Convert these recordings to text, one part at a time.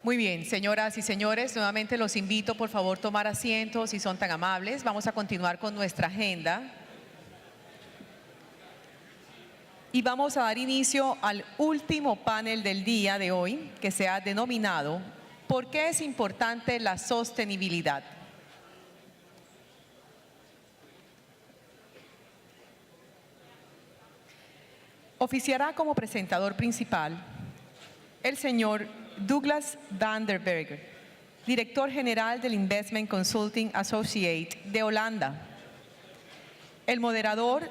Muy bien, señoras y señores, nuevamente los invito, por favor, tomar asiento si son tan amables. Vamos a continuar con nuestra agenda. Y vamos a dar inicio al último panel del día de hoy, que se ha denominado ¿Por qué es importante la sostenibilidad? Oficiará como presentador principal el señor Douglas van der Berge, director general del Investment Consulting Associate de Holanda. El moderador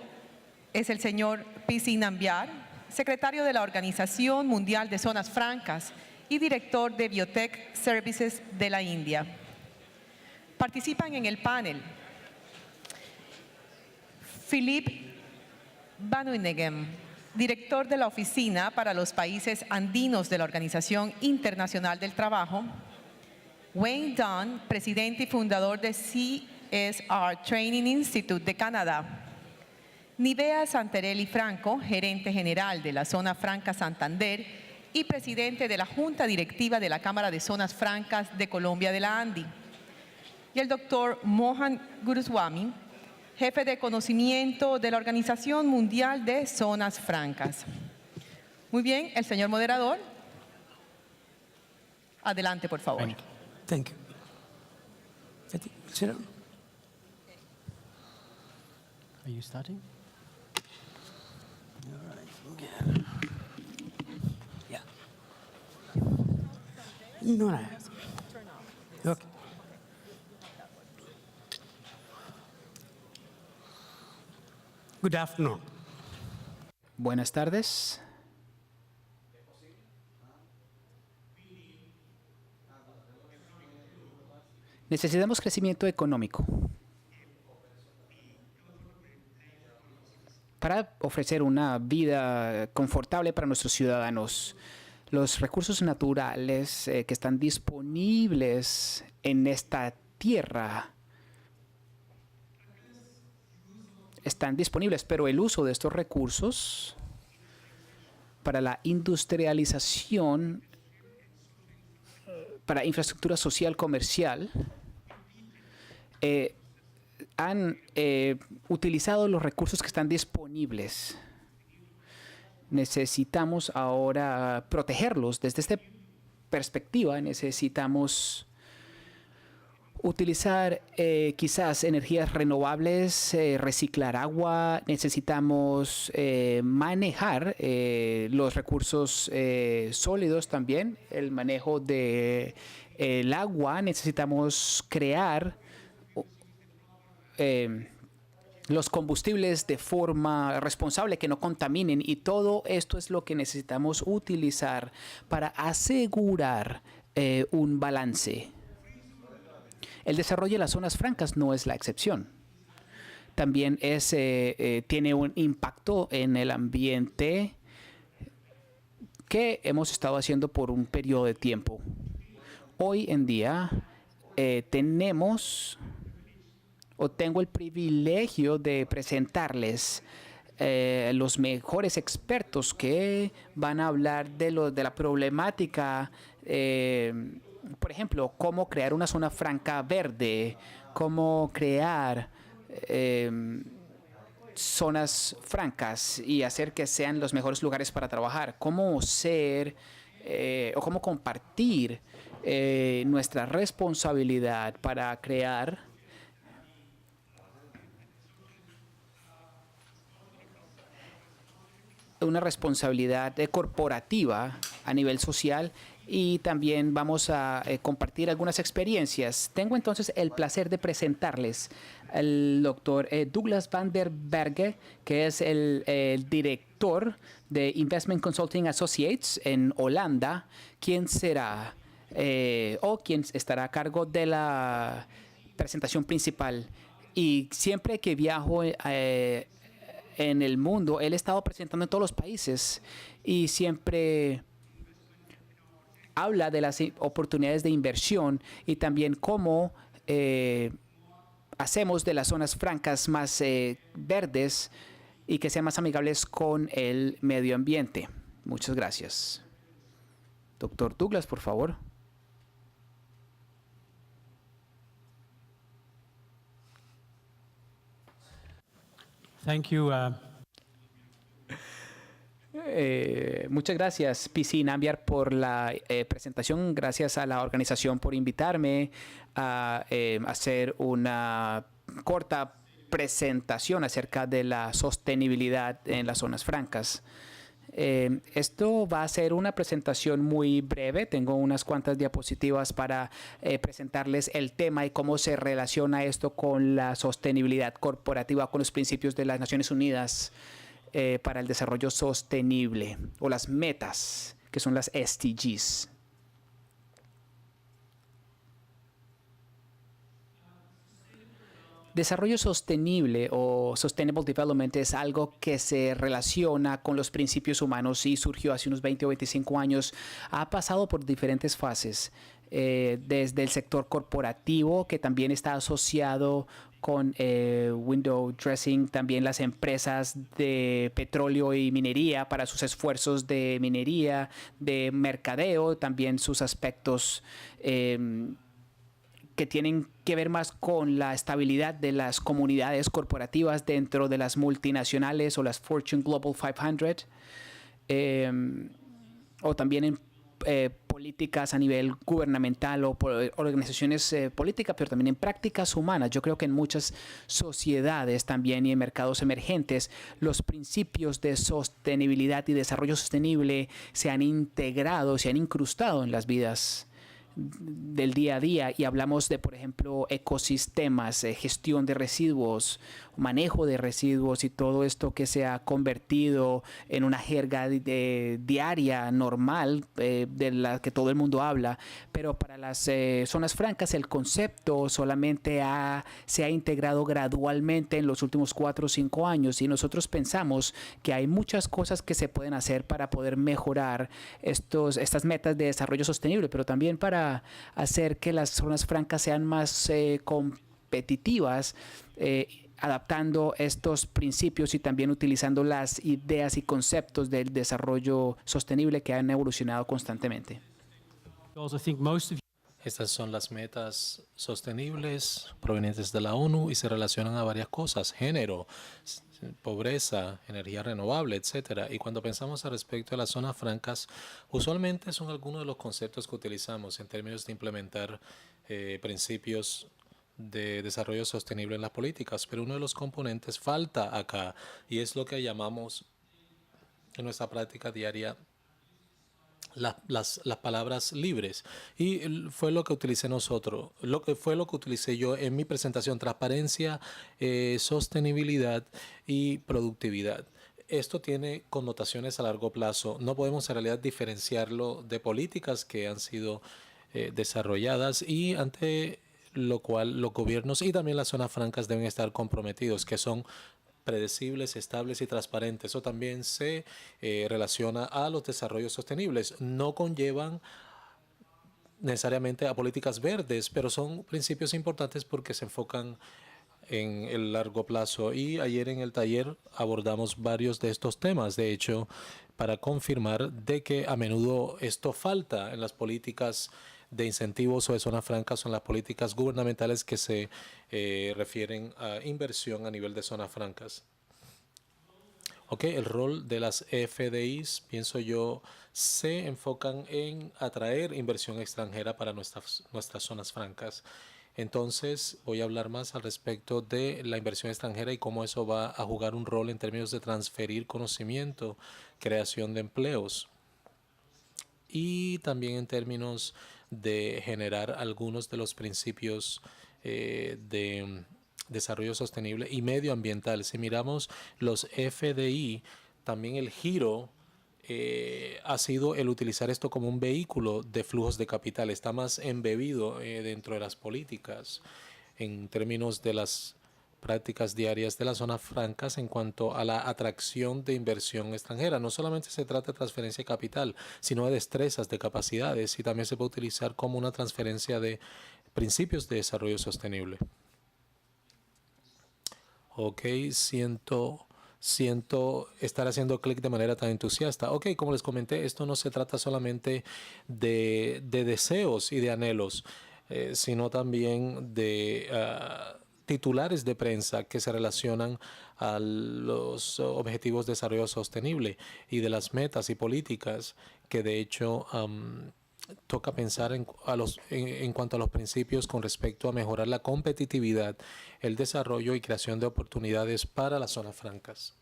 es el señor P.C. Nambiar, secretario de la Organización Mundial de Zonas Francas y director de Biotech Services de la India. Participan en el panel Philippe Vanuyngem, director de la Oficina para los Países Andinos de la Organización Internacional del Trabajo; Wayne Dunn, presidente y fundador de CSR Training Institute de Canadá; Nivea Santarelli Franco, gerente general de la Zona Franca Santander y presidente de la Junta Directiva de la Cámara de Zonas Francas de Colombia de la Andi; y el doctor Mohan Guruswamy, jefe de conocimiento de la Organización Mundial de Zonas Francas. Muy bien, el señor moderador. Adelante, por favor. Thank you. Sit down. Are you starting? All right. Okay. Yeah. No, no. Okay. Good afternoon. Buenas tardes. Necesitamos crecimiento económico para ofrecer una vida confortable para nuestros ciudadanos. Los recursos naturales que están disponibles en esta tierra están disponibles, pero el uso de estos recursos para la industrialización, para infraestructura social comercial, han utilizado los recursos que están disponibles. Necesitamos ahora protegerlos. Desde esta perspectiva, necesitamos utilizar quizás energías renovables, reciclar agua. Necesitamos manejar los recursos sólidos también, el manejo del agua. Necesitamos crear los combustibles de forma responsable, que no contaminen, y todo esto es lo que necesitamos utilizar para asegurar un balance. El desarrollo de las zonas francas no es la excepción. También tiene un impacto en el ambiente que hemos estado haciendo por un periodo de tiempo. Hoy en día tengo el privilegio de presentarles los mejores expertos que van a hablar de la problemática, por ejemplo, cómo crear una zona franca verde, cómo crear zonas francas y hacer que sean los mejores lugares para trabajar, cómo o cómo compartir nuestra responsabilidad para crear una responsabilidad corporativa a nivel social, y también vamos a compartir algunas experiencias. Tengo entonces el placer de presentarles al doctor Douglas van der Berge, que es el director de Investment Consulting Associates en Holanda, quien será quien estará a cargo de la presentación principal. Y siempre que viajo en el mundo, él ha estado presentando en todos los países y siempre habla de las oportunidades de inversión y también cómo hacemos de las zonas francas más verdes y que sean más amigables con el medio ambiente. Muchas gracias. Doctor Douglas, por favor. Thank you. Muchas gracias, PC Nambiar, por la presentación. Gracias a la organización por invitarme a hacer una corta presentación acerca de la sostenibilidad en las zonas francas. Esto va a ser una presentación muy breve. Tengo unas cuantas diapositivas para presentarles el tema y cómo se relaciona esto con la sostenibilidad corporativa, con los principios de las Naciones Unidas para el desarrollo sostenible, o las metas, que son las SDGs. Desarrollo sostenible o Sustainable Development es algo que se relaciona con los principios humanos y surgió hace unos 20 o 25 años. Ha pasado por diferentes fases, desde el sector corporativo, que también está asociado con window dressing, también las empresas de petróleo y minería para sus esfuerzos de minería, de mercadeo, también sus aspectos que tienen que ver más con la estabilidad de las comunidades corporativas dentro de las multinacionales o las Fortune Global 500, o también en políticas a nivel gubernamental o organizaciones políticas, pero también en prácticas humanas. Yo creo que en muchas sociedades también y en mercados emergentes, los principios de sostenibilidad y desarrollo sostenible se han integrado, se han incrustado en las vidas del día a día, y hablamos de, por ejemplo, ecosistemas, gestión de residuos, manejo de residuos y todo esto que se ha convertido en una jerga diaria normal de la que todo el mundo habla. Pero para las zonas francas el concepto solamente se ha integrado gradualmente en los últimos 4 o 5 años, y nosotros pensamos que hay muchas cosas que se pueden hacer para poder mejorar estas metas de desarrollo sostenible, pero también para hacer que las zonas francas sean más competitivas, adaptando estos principios y también utilizando las ideas y conceptos del desarrollo sostenible que han evolucionado constantemente. I think most of Estas son las metas sostenibles provenientes de la ONU y se relacionan a varias cosas: género, pobreza, energía renovable, etcétera. Y cuando pensamos al respecto de las zonas francas, usualmente son algunos de los conceptos que utilizamos en términos de implementar principios de desarrollo sostenible en las políticas, pero uno de los componentes falta acá, y es lo que llamamos en nuestra práctica diaria las palabras libres. Y fue lo que utilicé fue lo que utilicé yo en mi presentación: transparencia, sostenibilidad y productividad. Esto tiene connotaciones a largo plazo. No podemos en realidad diferenciarlo de políticas que han sido desarrolladas, y ante lo cual los gobiernos y también las zonas francas deben estar comprometidos, que son predecibles, estables y transparentes. Eso también se relaciona a los desarrollos sostenibles. No conllevan necesariamente a políticas verdes, pero son principios importantes porque se enfocan en el largo plazo. Y ayer en el taller abordamos varios de estos temas, de hecho, para confirmar de que a menudo esto falta en las políticas de incentivos o de zonas francas, o en las políticas gubernamentales que se refieren a inversión a nivel de zonas francas. Ok, el rol de las FDIs, pienso yo, se enfocan en atraer inversión extranjera para nuestras zonas francas. Entonces, voy a hablar más al respecto de la inversión extranjera y cómo eso va a jugar un rol en términos de transferir conocimiento, creación de empleos, y también en términos de generar algunos de los principios de desarrollo sostenible y medioambiental. Si miramos los FDI, también el giro ha sido el utilizar esto como un vehículo de flujos de capital. Está más embebido dentro de las políticas en términos de las prácticas diarias de las zonas francas en cuanto a la atracción de inversión extranjera. No solamente se trata de transferencia de capital, sino de destrezas, de capacidades, y también se puede utilizar como una transferencia de principios de desarrollo sostenible. Ok, siento estar haciendo clic de manera tan entusiasta. Ok, como les comenté, esto no se trata solamente de deseos y de anhelos, sino también de titulares de prensa que se relacionan a los objetivos de desarrollo sostenible y de las metas y políticas que de hecho toca pensar en cuanto a los principios con respecto a mejorar la competitividad, el desarrollo y creación de oportunidades para las zonas francas.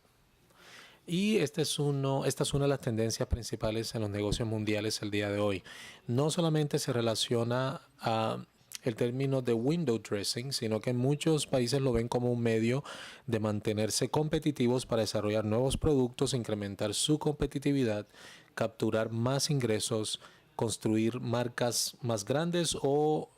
Y esta es una de las tendencias principales en los negocios mundiales el día de hoy. No solamente se relaciona a el término de window dressing, sino que muchos países lo ven como un medio de mantenerse competitivos para desarrollar nuevos productos, incrementar su competitividad, capturar más ingresos, construir marcas más grandes o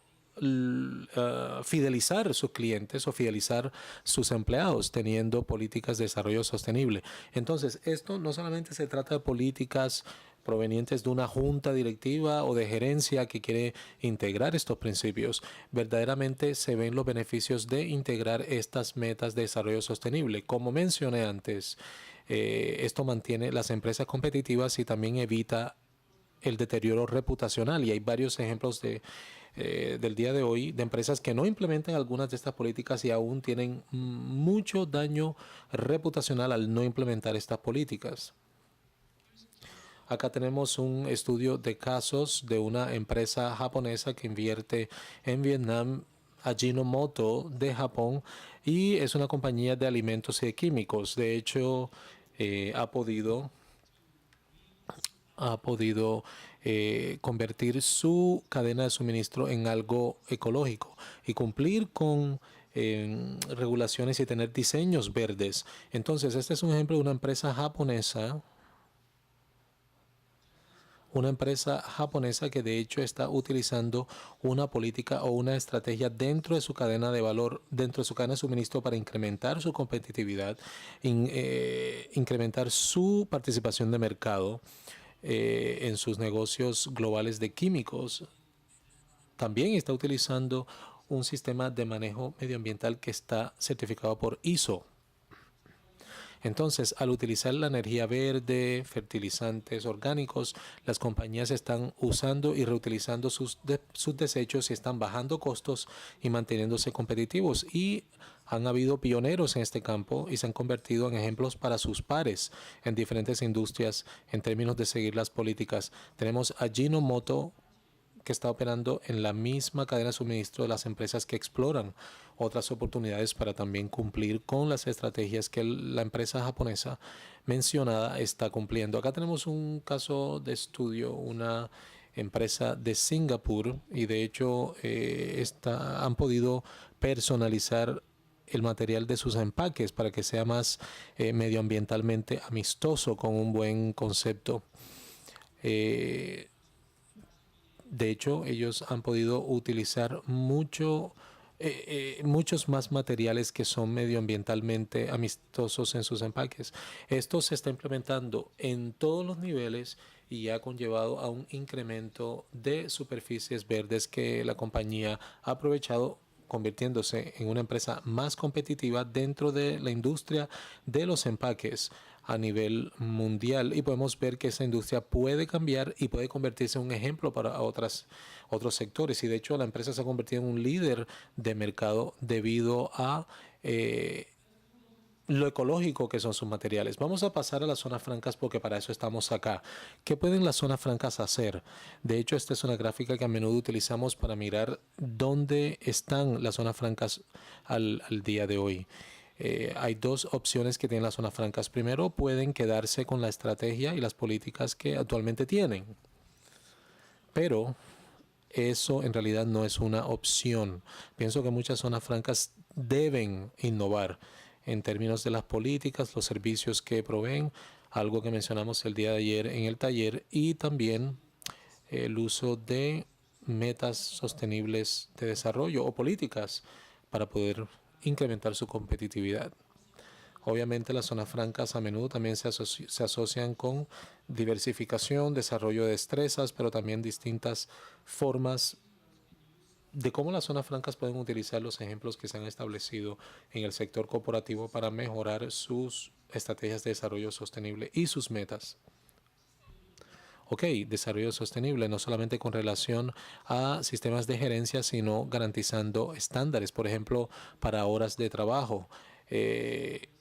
fidelizar sus clientes o fidelizar sus empleados teniendo políticas de desarrollo sostenible. Entonces, esto no solamente se trata de políticas provenientes de una junta directiva o de gerencia que quiere integrar estos principios. Verdaderamente se ven los beneficios de integrar estas metas de desarrollo sostenible. Como mencioné antes, esto mantiene las empresas competitivas y también evita el deterioro reputacional. Y hay varios ejemplos del día de hoy de empresas que no implementan algunas de estas políticas y aún tienen mucho daño reputacional al no implementar estas políticas. Acá tenemos un estudio de casos de una empresa japonesa que invierte en Vietnam, Ajinomoto de Japón, y es una compañía de alimentos y de químicos. De hecho, ha podido convertir su cadena de suministro en algo ecológico y cumplir con regulaciones y tener diseños verdes. Entonces, este es un ejemplo de una empresa japonesa que de hecho está utilizando una política o una estrategia dentro de su cadena de valor, dentro de su cadena de suministro para incrementar su competitividad, incrementar su participación de mercado en sus negocios globales de químicos. También está utilizando un sistema de manejo medioambiental que está certificado por ISO. Entonces, al utilizar la energía verde, fertilizantes orgánicos, las compañías están usando y reutilizando sus desechos y están bajando costos y manteniéndose competitivos. Y han habido pioneros en este campo y se han convertido en ejemplos para sus pares en diferentes industrias en términos de seguir las políticas. Tenemos a Ajinomoto, que está operando en la misma cadena de suministro de las empresas que exploran otras oportunidades para también cumplir con las estrategias que la empresa japonesa mencionada está cumpliendo. Acá tenemos un caso de estudio, una empresa de Singapur, y de hecho han podido personalizar el material de sus empaques para que sea más medioambientalmente amistoso, con un buen concepto. De hecho, ellos han podido utilizar muchos más materiales que son medioambientalmente amistosos en sus empaques. Esto se está implementando en todos los niveles y ha conllevado a un incremento de superficies verdes que la compañía ha aprovechado, convirtiéndose en una empresa más competitiva dentro de la industria de los empaques a nivel mundial, y podemos ver que esa industria puede cambiar y puede convertirse en un ejemplo para otros sectores, y de hecho la empresa se ha convertido en un líder de mercado debido a lo ecológico que son sus materiales. Vamos a pasar a las zonas francas porque para eso estamos acá. ¿Qué pueden las zonas francas hacer? De hecho, esta es una gráfica que a menudo utilizamos para mirar dónde están las zonas francas al día de hoy. Hay dos opciones que tienen las zonas francas. Primero, pueden quedarse con la estrategia y las políticas que actualmente tienen. Pero eso en realidad no es una opción. Pienso que muchas zonas francas deben innovar en términos de las políticas, los servicios que proveen, algo que mencionamos el día de ayer en el taller, y también el uso de metas sostenibles de desarrollo o políticas para poder incrementar su competitividad. Obviamente las zonas francas a menudo también se asocian con diversificación, desarrollo de destrezas, pero también distintas formas de cómo las zonas francas pueden utilizar los ejemplos que se han establecido en el sector corporativo para mejorar sus estrategias de desarrollo sostenible y sus metas. Ok, desarrollo sostenible, no solamente con relación a sistemas de gerencia, sino garantizando estándares, por ejemplo, para horas de trabajo,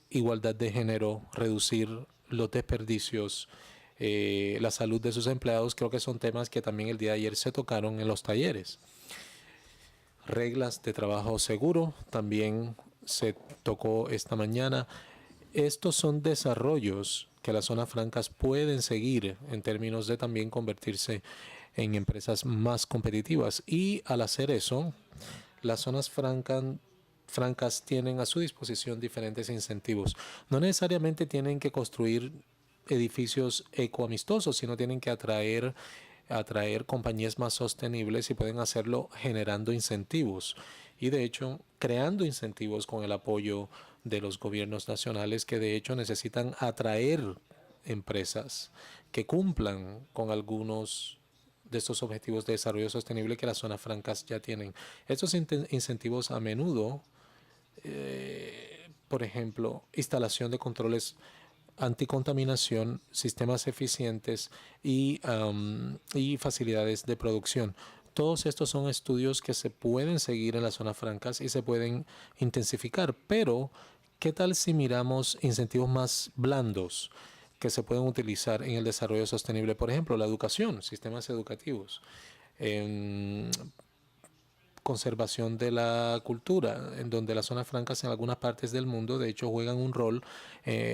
igualdad de género, reducir los desperdicios, la salud de sus empleados. Creo que son temas que también el día de ayer se tocaron en los talleres. Reglas de trabajo seguro también se tocó esta mañana. Estos son desarrollos que las zonas francas pueden seguir en términos de también convertirse en empresas más competitivas. Y al hacer eso, las zonas francas tienen a su disposición diferentes incentivos. No necesariamente tienen que construir edificios ecoamistosos, sino tienen que atraer compañías más sostenibles y pueden hacerlo generando incentivos y de hecho creando incentivos con el apoyo de los gobiernos nacionales que de hecho necesitan atraer empresas que cumplan con algunos de estos objetivos de desarrollo sostenible que las zonas francas ya tienen. Estos incentivos a menudo, por ejemplo, instalación de controles anticontaminación, sistemas eficientes y facilidades de producción. Todos estos son estudios que se pueden seguir en las zonas francas y se pueden intensificar, pero ¿qué tal si miramos incentivos más blandos que se pueden utilizar en el desarrollo sostenible? Por ejemplo, la educación, sistemas educativos, conservación de la cultura, en donde las zonas francas en algunas partes del mundo de hecho juegan un rol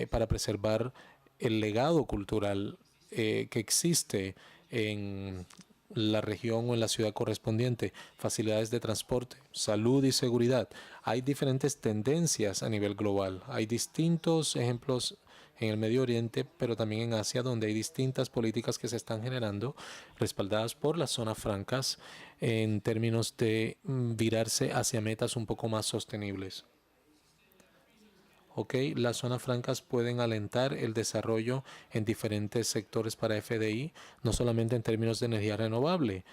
para preservar el legado cultural que existe en la región o en la ciudad correspondiente, facilidades de transporte, salud y seguridad. Hay diferentes tendencias a nivel global. Hay distintos ejemplos en el Medio Oriente, pero también en Asia, donde hay distintas políticas que se están generando, respaldadas por las zonas francas, en términos de virarse hacia metas un poco más sostenibles. Ok, las zonas francas pueden alentar el desarrollo en diferentes sectores para FDI, no solamente en términos de energía renovable.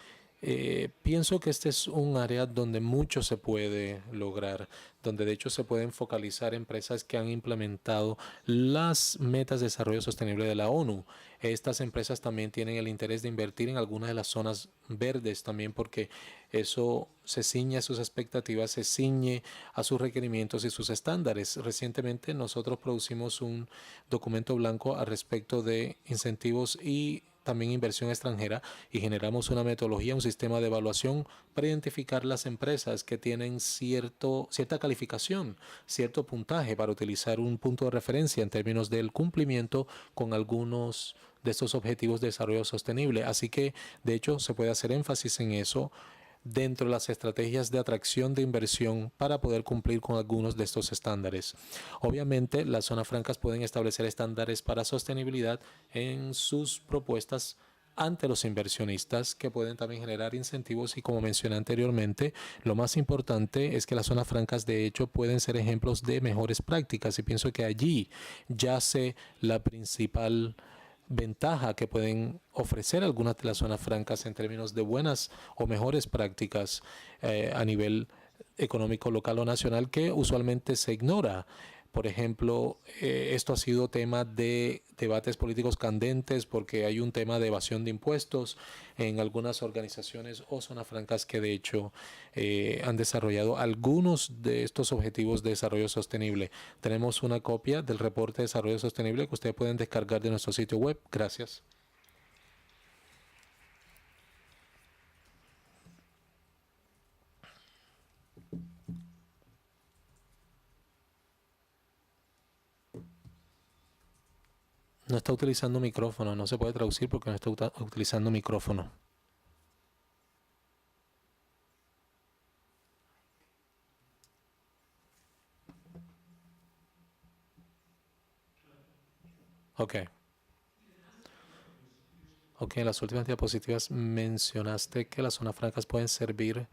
Pienso que este es un área donde mucho se puede lograr, donde de hecho se pueden focalizar empresas que han implementado las metas de desarrollo sostenible de la ONU. Estas empresas también tienen el interés de invertir en algunas de las zonas verdes también porque eso se ciñe a sus expectativas, se ciñe a sus requerimientos y sus estándares. Recientemente nosotros producimos un documento blanco al respecto de incentivos y también inversión extranjera y generamos una metodología, un sistema de evaluación para identificar las empresas que tienen cierta calificación, cierto puntaje para utilizar un punto de referencia en términos del cumplimiento con algunos de estos objetivos de desarrollo sostenible. Así que, de hecho, se puede hacer énfasis en eso dentro de las estrategias de atracción de inversión para poder cumplir con algunos de estos estándares. Obviamente, las zonas francas pueden establecer estándares para sostenibilidad en sus propuestas ante los inversionistas que pueden también generar incentivos y como mencioné anteriormente, lo más importante es que las zonas francas de hecho pueden ser ejemplos de mejores prácticas y pienso que allí yace la principal ventaja que pueden ofrecer algunas de las zonas francas en términos de buenas o mejores prácticas a nivel económico local o nacional que usualmente se ignora. Por ejemplo, esto ha sido tema de debates políticos candentes porque hay un tema de evasión de impuestos en algunas organizaciones o zonas francas que de hecho han desarrollado algunos de estos objetivos de desarrollo sostenible. Tenemos una copia del reporte de desarrollo sostenible que ustedes pueden descargar de nuestro sitio web. Gracias. No está utilizando micrófono, no se puede traducir porque no está utilizando micrófono. Ok. Ok, en las últimas diapositivas mencionaste que las zonas francas pueden servir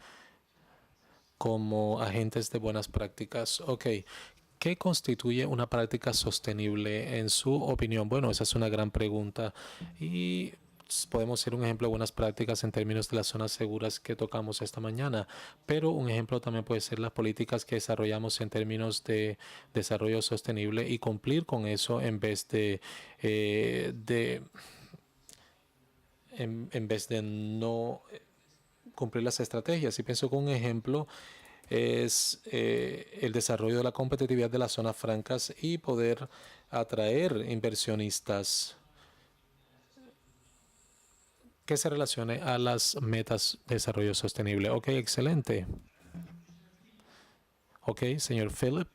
como agentes de buenas prácticas. Ok, ¿qué constituye una práctica sostenible en su opinión? Bueno, esa es una gran pregunta y podemos ser un ejemplo de buenas prácticas en términos de las zonas seguras que tocamos esta mañana, pero un ejemplo también puede ser las políticas que desarrollamos en términos de desarrollo sostenible y cumplir con eso en vez de en vez de no cumplir las estrategias. Y pienso que un ejemplo es el desarrollo de la competitividad de las zonas francas y poder atraer inversionistas que se relacione a las metas de desarrollo sostenible. Ok, excelente. Ok, señor Philip.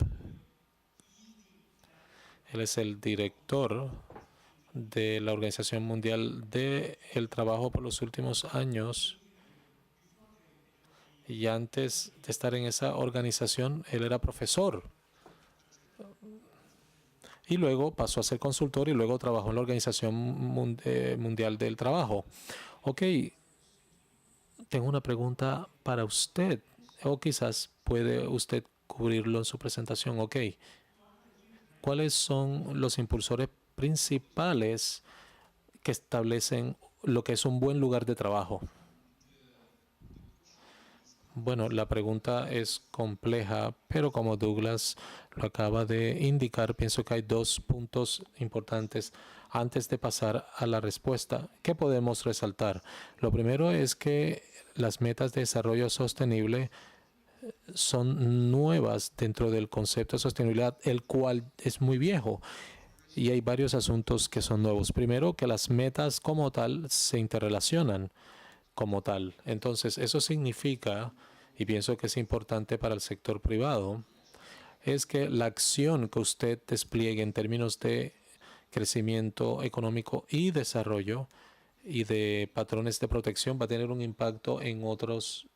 Él es el director de la Organización Mundial del Trabajo por los últimos años. Y antes de estar en esa organización, él era profesor. Y luego pasó a ser consultor y luego trabajó en la Organización Mundial del Trabajo. Ok, tengo una pregunta para usted. O quizás puede usted cubrirlo en su presentación. Ok, ¿cuáles son los impulsores principales que establecen lo que es un buen lugar de trabajo? Bueno, la pregunta es compleja, pero como Douglas lo acaba de indicar, pienso que hay dos puntos importantes antes de pasar a la respuesta que podemos resaltar. Lo primero es que las metas de desarrollo sostenible son nuevas dentro del concepto de sostenibilidad, el cual es muy viejo. Y hay varios asuntos que son nuevos. Primero, que las metas como tal se interrelacionan como tal. Entonces, eso significa, y pienso que es importante para el sector privado, es que la acción que usted despliegue en términos de crecimiento económico y desarrollo y de patrones de protección va a tener un impacto en otras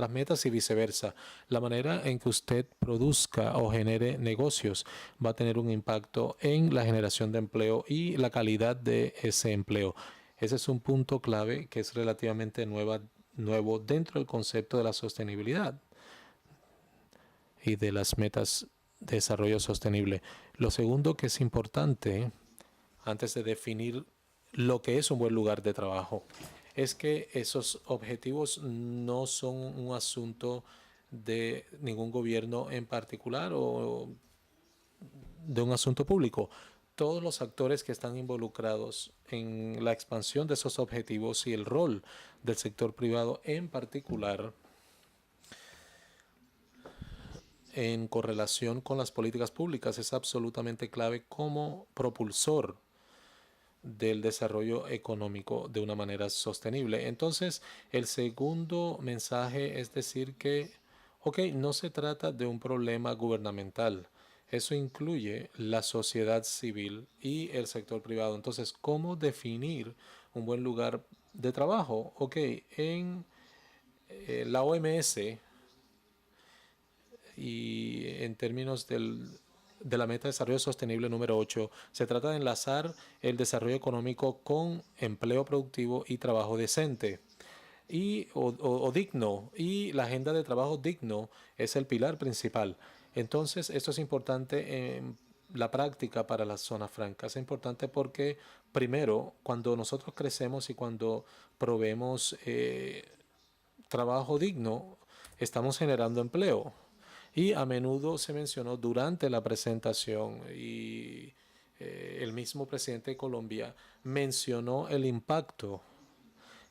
metas y viceversa. La manera en que usted produzca o genere negocios va a tener un impacto en la generación de empleo y la calidad de ese empleo. Ese es un punto clave que es relativamente nuevo dentro del concepto de la sostenibilidad y de las metas de desarrollo sostenible. Lo segundo que es importante, antes de definir lo que es un buen lugar de trabajo, es que esos objetivos no son un asunto de ningún gobierno en particular o de un asunto público. Todos los actores que están involucrados en la expansión de esos objetivos y el rol del sector privado en particular en correlación con las políticas públicas es absolutamente clave como propulsor del desarrollo económico de una manera sostenible. Entonces, el segundo mensaje es decir que, ok, no se trata de un problema gubernamental. Eso incluye la sociedad civil y el sector privado. Entonces, ¿cómo definir un buen lugar de trabajo? Ok, en la OMS y en términos de la meta de desarrollo sostenible número 8, se trata de enlazar el desarrollo económico con empleo productivo y trabajo decente o digno. Y la agenda de trabajo digno es el pilar principal. Entonces, esto es importante en la práctica para las zonas francas. Es importante porque, primero, cuando nosotros crecemos y cuando proveemos trabajo digno, estamos generando empleo. Y a menudo se mencionó durante la presentación y el mismo presidente de Colombia mencionó el impacto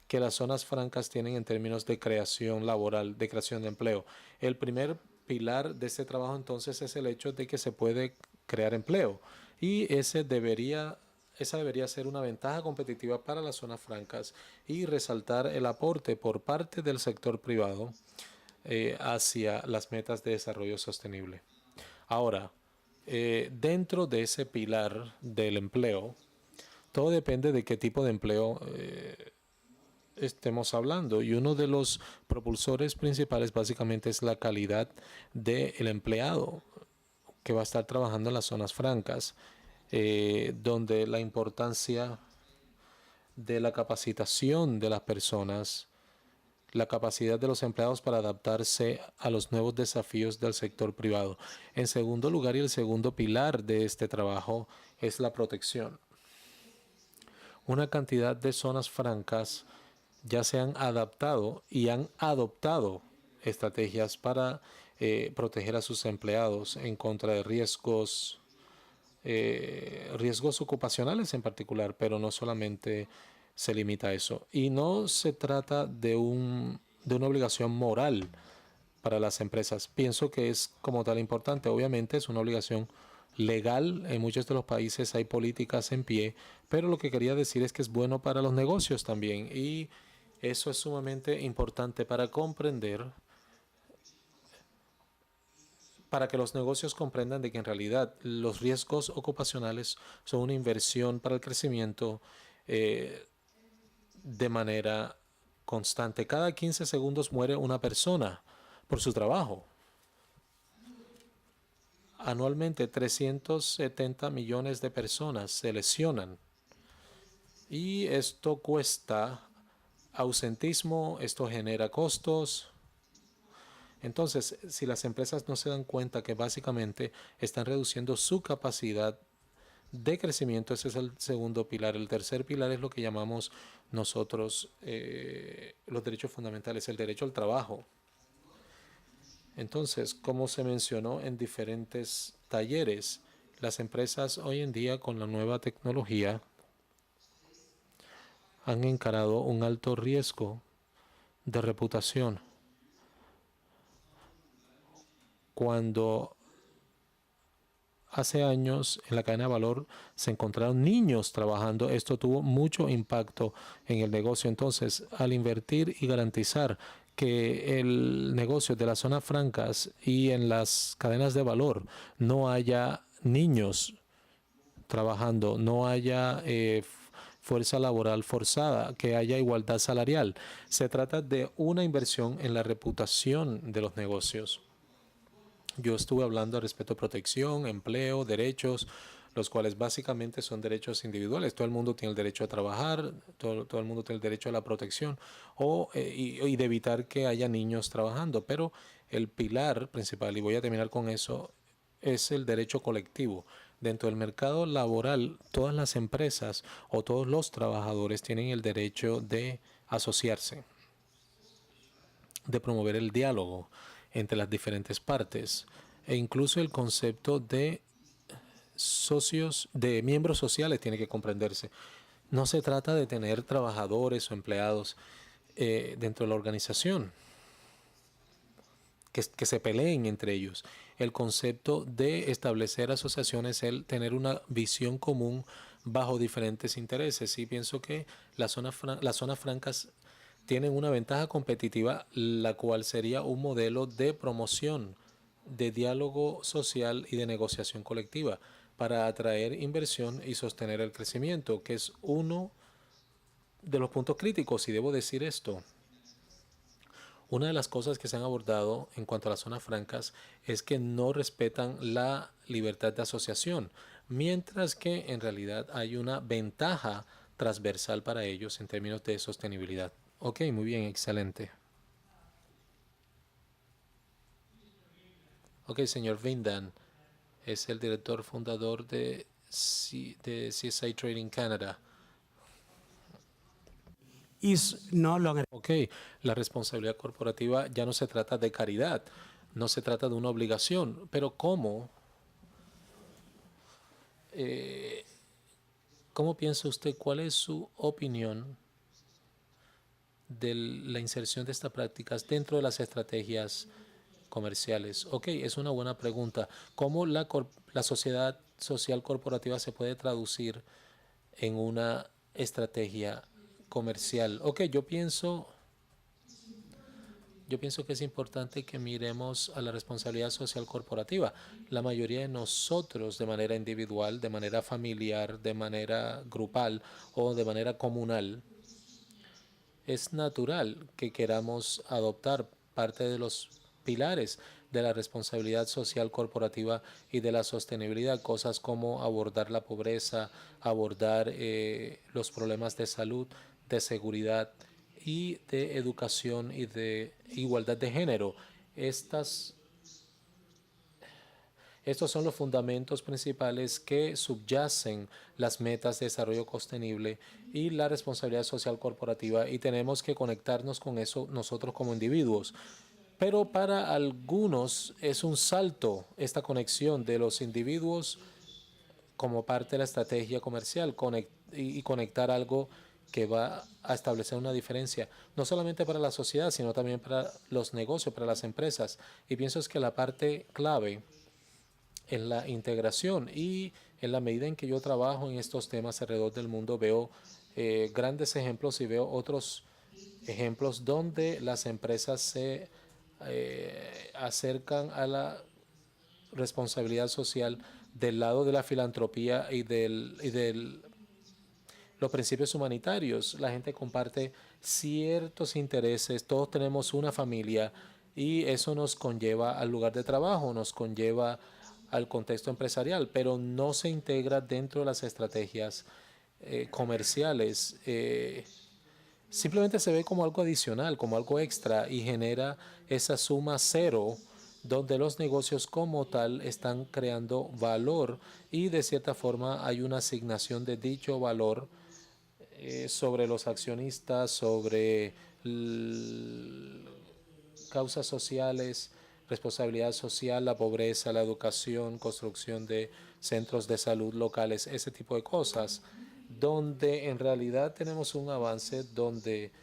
que las zonas francas tienen en términos de creación laboral, de creación de empleo. El primer pilar de este trabajo entonces es el hecho de que se puede crear empleo y esa debería ser una ventaja competitiva para las zonas francas y resaltar el aporte por parte del sector privado hacia las metas de desarrollo sostenible. Ahora, dentro de ese pilar del empleo, todo depende de qué tipo de empleo estemos hablando. Y uno de los propulsores principales básicamente es la calidad del empleado que va a estar trabajando en las zonas francas, donde la importancia de la capacitación de las personas, la capacidad de los empleados para adaptarse a los nuevos desafíos del sector privado. En segundo lugar, y el segundo pilar de este trabajo es la protección. Una cantidad de zonas francas ya se han adaptado y han adoptado estrategias para proteger a sus empleados en contra de riesgos ocupacionales en particular, pero no solamente se limita a eso. Y no se trata de una obligación moral para las empresas. Pienso que es como tal importante. Obviamente es una obligación legal. En muchos de los países hay políticas en pie, pero lo que quería decir es que es bueno para los negocios también. Y eso es sumamente importante para comprender, para que los negocios comprendan de que en realidad los riesgos ocupacionales son una inversión para el crecimiento de manera constante. Cada 15 segundos muere una persona por su trabajo. Anualmente 370 millones de personas se lesionan y esto cuesta ausentismo, esto genera costos. Entonces, si las empresas no se dan cuenta que básicamente están reduciendo su capacidad de crecimiento, ese es el segundo pilar. El tercer pilar es lo que llamamos nosotros los derechos fundamentales, el derecho al trabajo. Entonces, como se mencionó en diferentes talleres, las empresas hoy en día con la nueva tecnología han encarado un alto riesgo de reputación. Cuando hace años en la cadena de valor se encontraron niños trabajando, esto tuvo mucho impacto en el negocio. Entonces, al invertir y garantizar que el negocio de las zonas francas y en las cadenas de valor no haya niños trabajando, no haya fuerza laboral forzada, que haya igualdad salarial. Se trata de una inversión en la reputación de los negocios. Yo estuve hablando al respecto de protección, empleo, derechos, los cuales básicamente son derechos individuales. Todo el mundo tiene el derecho a trabajar, todo el mundo tiene el derecho a la protección y de evitar que haya niños trabajando. Pero el pilar principal, y voy a terminar con eso, es el derecho colectivo. Dentro del mercado laboral, todas las empresas o todos los trabajadores tienen el derecho de asociarse, de promover el diálogo entre las diferentes partes e incluso el concepto de socios, de miembros sociales tiene que comprenderse. No se trata de tener trabajadores o empleados dentro de la organización que se peleen entre ellos. El concepto de establecer asociaciones es el tener una visión común bajo diferentes intereses. Y pienso que las zonas francas tienen una ventaja competitiva, la cual sería un modelo de promoción, de diálogo social y de negociación colectiva para atraer inversión y sostener el crecimiento, que es uno de los puntos críticos, y debo decir esto. Una de las cosas que se han abordado en cuanto a las zonas francas es que no respetan la libertad de asociación, mientras que en realidad hay una ventaja transversal para ellos en términos de sostenibilidad. Ok, muy bien, excelente. Ok, señor Vindan es el director fundador de CSI Trading Canada. is no longer Ok, la responsabilidad corporativa ya no se trata de caridad, no se trata de una obligación, pero ¿cómo piensa usted? ¿Cuál es su opinión de la inserción de estas prácticas dentro de las estrategias comerciales? Ok, es una buena pregunta. ¿Cómo la sociedad social corporativa se puede traducir en una estrategia comercial? Ok, yo pienso que es importante que miremos a la responsabilidad social corporativa. La mayoría de nosotros, de manera individual, de manera familiar, de manera grupal o de manera comunal, es natural que queramos adoptar parte de los pilares de la responsabilidad social corporativa y de la sostenibilidad, cosas como abordar la pobreza, abordar los problemas de salud, de seguridad y de educación y de igualdad de género. Estos son los fundamentos principales que subyacen las metas de desarrollo sostenible y la responsabilidad social corporativa, y tenemos que conectarnos con eso nosotros como individuos. Pero para algunos es un salto esta conexión de los individuos como parte de la estrategia comercial y conectar algo que va a establecer una diferencia, no solamente para la sociedad, sino también para los negocios, para las empresas. Y pienso es que la parte clave en la integración y en la medida en que yo trabajo en estos temas alrededor del mundo, veo grandes ejemplos y veo otros ejemplos donde las empresas se acercan a la responsabilidad social del lado de la filantropía y del los principios humanitarios. La gente comparte ciertos intereses, todos tenemos una familia y eso nos conlleva al lugar de trabajo, nos conlleva al contexto empresarial, pero no se integra dentro de las estrategias comerciales. Simplemente se ve como algo adicional, como algo extra y genera esa suma cero donde los negocios como tal están creando valor y de cierta forma hay una asignación de dicho valor sobre los accionistas, sobre causas sociales, responsabilidad social, la pobreza, la educación, construcción de centros de salud locales, ese tipo de cosas, donde en realidad tenemos un avance donde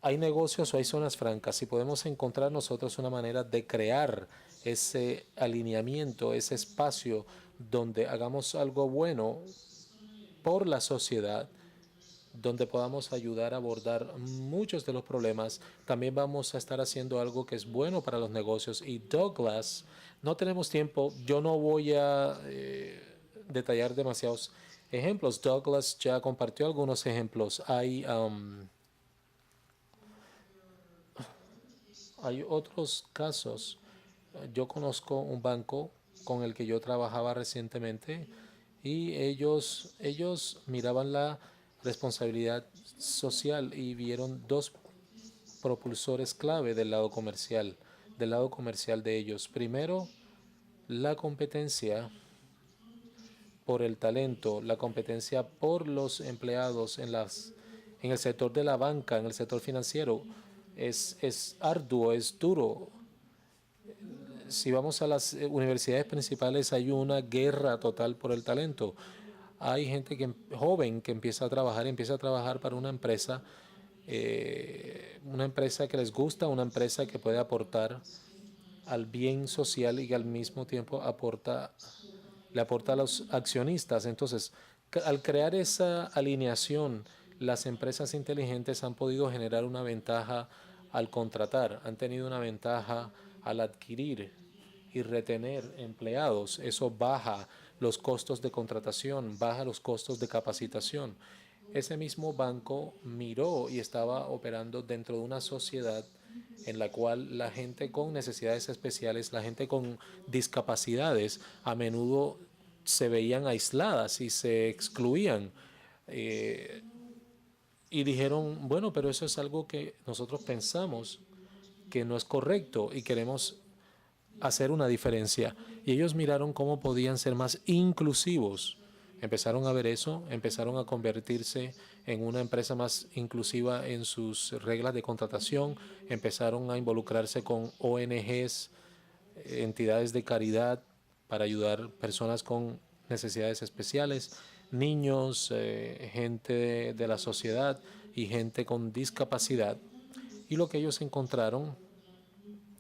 hay negocios o hay zonas francas y podemos encontrar nosotros una manera de crear ese alineamiento, ese espacio donde hagamos algo bueno por la sociedad, donde podamos ayudar a abordar muchos de los problemas. También vamos a estar haciendo algo que es bueno para los negocios. Y Douglas, no tenemos tiempo, yo no voy a detallar demasiados ejemplos. Douglas ya compartió algunos ejemplos. Hay otros casos. Yo conozco un banco con el que yo trabajaba recientemente y ellos miraban la responsabilidad social y vieron dos propulsores clave del lado comercial de ellos. Primero, la competencia por el talento, la competencia por los empleados en el sector de la banca, en el sector financiero. Es arduo, es duro. Si vamos a las universidades principales, hay una guerra total por el talento. Hay gente joven que empieza a trabajar para una empresa que les gusta, una empresa que puede aportar al bien social y que al mismo tiempo le aporta a los accionistas. Entonces, al crear esa alineación, las empresas inteligentes han podido generar una ventaja al contratar, han tenido una ventaja al adquirir y retener empleados. Eso baja los costos de contratación, baja los costos de capacitación. Ese mismo banco miró y estaba operando dentro de una sociedad en la cual la gente con necesidades especiales, la gente con discapacidades, a menudo se veían aisladas y se excluían. Y dijeron, bueno, pero eso es algo que nosotros pensamos que no es correcto y queremos hacer una diferencia. Y ellos miraron cómo podían ser más inclusivos. Empezaron a ver eso, empezaron a convertirse en una empresa más inclusiva en sus reglas de contratación, empezaron a involucrarse con ONGs, entidades de caridad para ayudar personas con necesidades especiales, niños, gente de la sociedad y gente con discapacidad. Y lo que ellos encontraron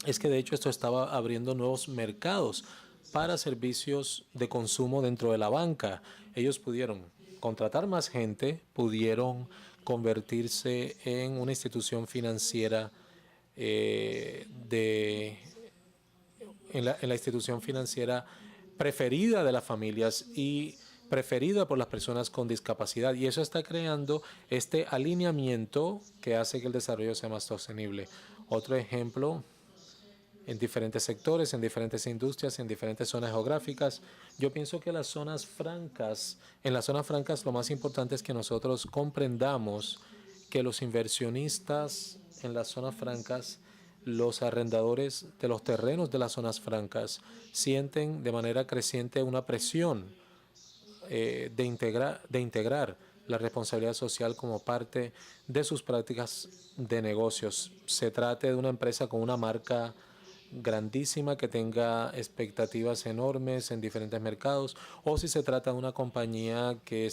es que de hecho esto estaba abriendo nuevos mercados para servicios de consumo dentro de la banca. Ellos pudieron contratar más gente, pudieron convertirse en una institución financiera en la institución financiera preferida de las familias y preferida por las personas con discapacidad. Y eso está creando este alineamiento que hace que el desarrollo sea más sostenible. Otro ejemplo, en diferentes sectores, en diferentes industrias, en diferentes zonas geográficas. Yo pienso que en las zonas francas lo más importante es que nosotros comprendamos que los inversionistas en las zonas francas, los arrendadores de los terrenos de las zonas francas, sienten de manera creciente una presión de integrar la responsabilidad social como parte de sus prácticas de negocios. Se trate de una empresa con una marca grandísima que tenga expectativas enormes en diferentes mercados, o si se trata de una compañía que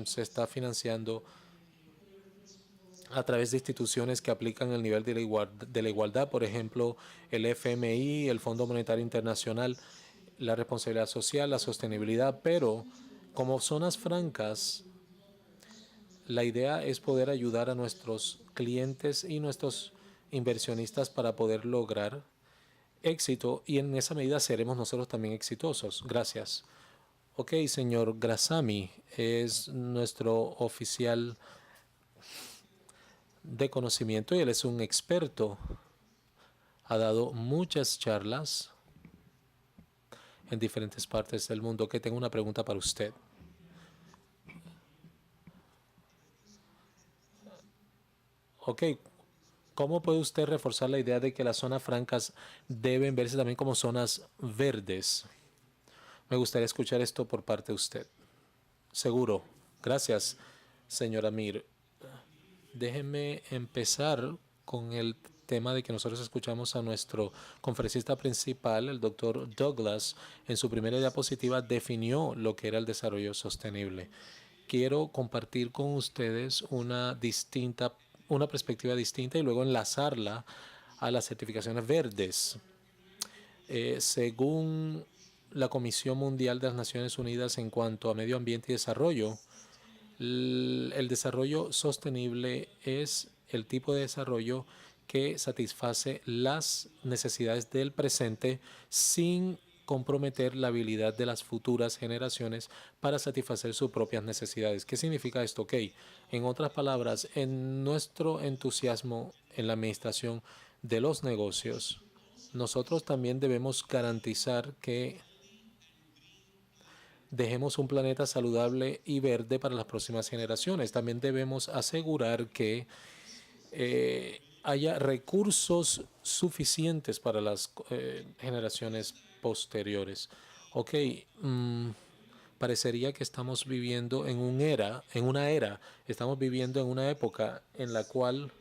se está financiando a través de instituciones que aplican el nivel de la igualdad, por ejemplo, el FMI, el Fondo Monetario Internacional, la responsabilidad social, la sostenibilidad, pero como zonas francas, la idea es poder ayudar a nuestros clientes y nuestros inversionistas para poder lograr éxito, y en esa medida seremos nosotros también exitosos. Gracias. Ok, señor Grassamy es nuestro oficial de conocimiento y él es un experto. Ha dado muchas charlas en diferentes partes del mundo. Que tengo una pregunta para usted. Ok, ¿cómo puede usted reforzar la idea de que las zonas francas deben verse también como zonas verdes? Me gustaría escuchar esto por parte de usted. Seguro. Gracias, señora Mir. Déjenme empezar con el tema de que nosotros escuchamos a nuestro conferencista principal, el doctor Douglas. En su primera diapositiva definió lo que era el desarrollo sostenible. Quiero compartir con ustedes una perspectiva distinta y luego enlazarla a las certificaciones verdes. Según la Comisión Mundial de las Naciones Unidas en cuanto a medio ambiente y desarrollo, el desarrollo sostenible es el tipo de desarrollo que satisface las necesidades del presente sin comprometer la habilidad de las futuras generaciones para satisfacer sus propias necesidades. ¿Qué significa esto? Ok, en otras palabras, en nuestro entusiasmo en la administración de los negocios, nosotros también debemos garantizar que dejemos un planeta saludable y verde para las próximas generaciones. También debemos asegurar que haya recursos suficientes para las generaciones posteriores. Ok, parecería que estamos viviendo en una era, estamos viviendo en una época en la cual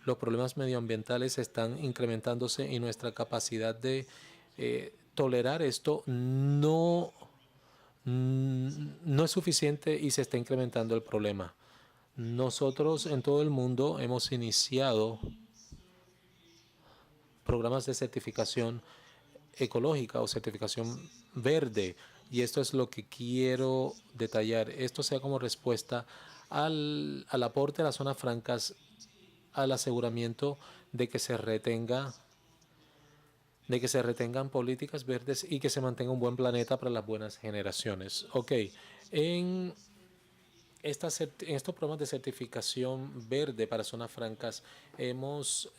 los problemas medioambientales están incrementándose y nuestra capacidad de tolerar esto no es suficiente y se está incrementando el problema. Nosotros en todo el mundo hemos iniciado programas de certificación ecológica o certificación verde, y esto es lo que quiero detallar. Esto sea como respuesta al aporte de las zonas francas al aseguramiento de que se retengan políticas verdes y que se mantenga un buen planeta para las buenas generaciones. Ok, en estos programas de certificación verde para zonas francas hemos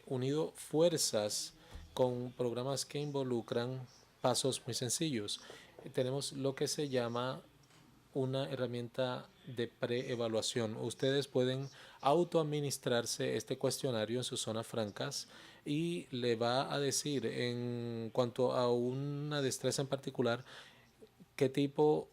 unido fuerzas con programas que involucran pasos muy sencillos. Tenemos lo que se llama una herramienta de preevaluación. Ustedes pueden autoadministrarse este cuestionario en sus zonas francas y le va a decir en cuanto a una destreza en particular qué tipo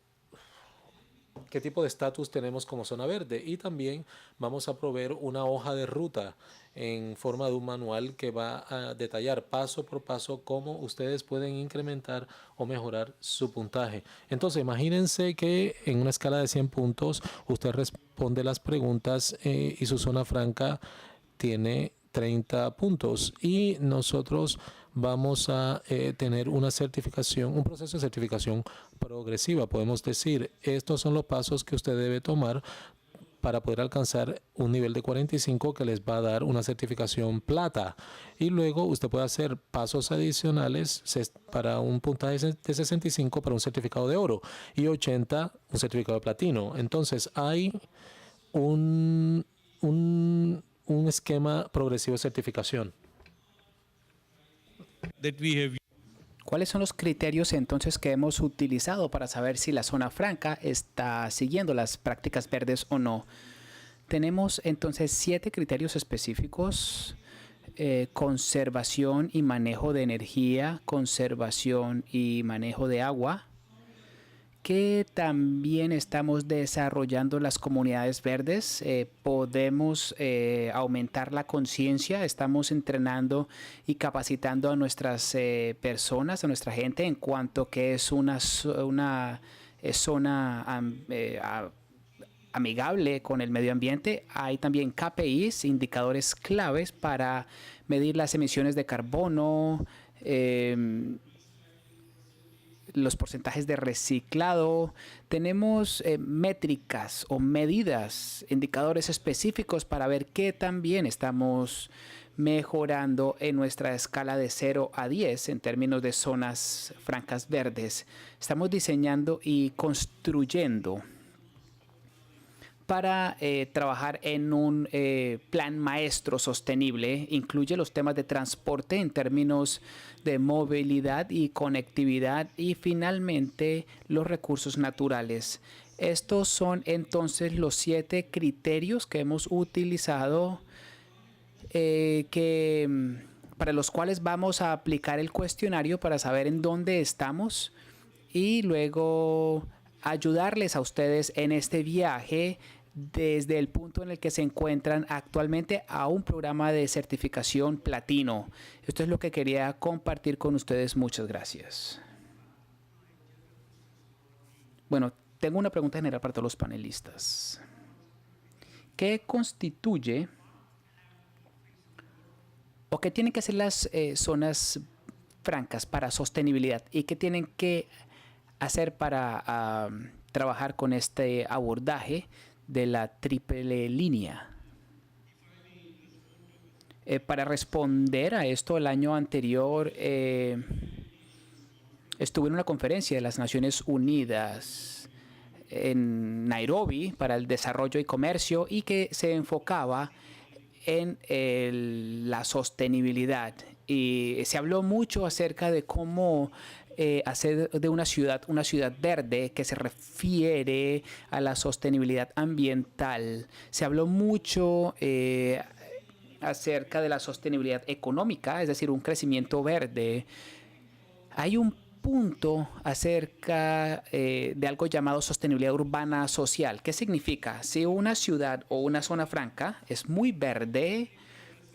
de estatus tenemos como zona verde, y también vamos a proveer una hoja de ruta en forma de un manual que va a detallar paso por paso cómo ustedes pueden incrementar o mejorar su puntaje. Entonces, imagínense que en una escala de 100 puntos, usted responde las preguntas y su zona franca tiene 30 puntos, y nosotros vamos a tener una certificación, un proceso de certificación progresiva. Podemos decir, estos son los pasos que usted debe tomar para poder alcanzar un nivel de 45 que les va a dar una certificación plata. Y luego usted puede hacer pasos adicionales para un puntaje de 65 para un certificado de oro y 80 un certificado de platino. Entonces hay un esquema progresivo de certificación. ¿Cuáles son los criterios entonces que hemos utilizado para saber si la zona franca está siguiendo las prácticas verdes o no? Tenemos entonces 7 criterios específicos: conservación y manejo de energía, conservación y manejo de agua, que también estamos desarrollando las comunidades verdes. Podemos aumentar la conciencia, estamos entrenando y capacitando a nuestras personas, a nuestra gente en cuanto que es una zona amigable con el medio ambiente. Hay también KPIs, indicadores claves para medir las emisiones de carbono, los porcentajes de reciclado. Tenemos métricas o medidas, indicadores específicos para ver qué también estamos mejorando en nuestra escala de 0 a 10 en términos de zonas francas verdes. Estamos diseñando y construyendo para trabajar en un plan maestro sostenible. Incluye los temas de transporte en términos de movilidad y conectividad y finalmente los recursos naturales. Estos son entonces los 7 criterios que hemos utilizado para los cuales vamos a aplicar el cuestionario para saber en dónde estamos y luego ayudarles a ustedes en este viaje desde el punto en el que se encuentran actualmente a un programa de certificación platino. Esto es lo que quería compartir con ustedes. Muchas gracias. Bueno, tengo una pregunta general para todos los panelistas. ¿Qué constituye o qué tienen que hacer las zonas francas para sostenibilidad y qué tienen que hacer para trabajar con este abordaje de la triple línea? Para responder a esto, el año anterior estuve en una conferencia de las Naciones Unidas en Nairobi para el desarrollo y comercio y que se enfocaba en la sostenibilidad. Y se habló mucho acerca de cómo hacer de una ciudad verde que se refiere a la sostenibilidad ambiental. Se habló mucho acerca de la sostenibilidad económica, es decir, un crecimiento verde. Hay un punto acerca de algo llamado sostenibilidad urbana social. ¿Qué significa? Si una ciudad o una zona franca es muy verde,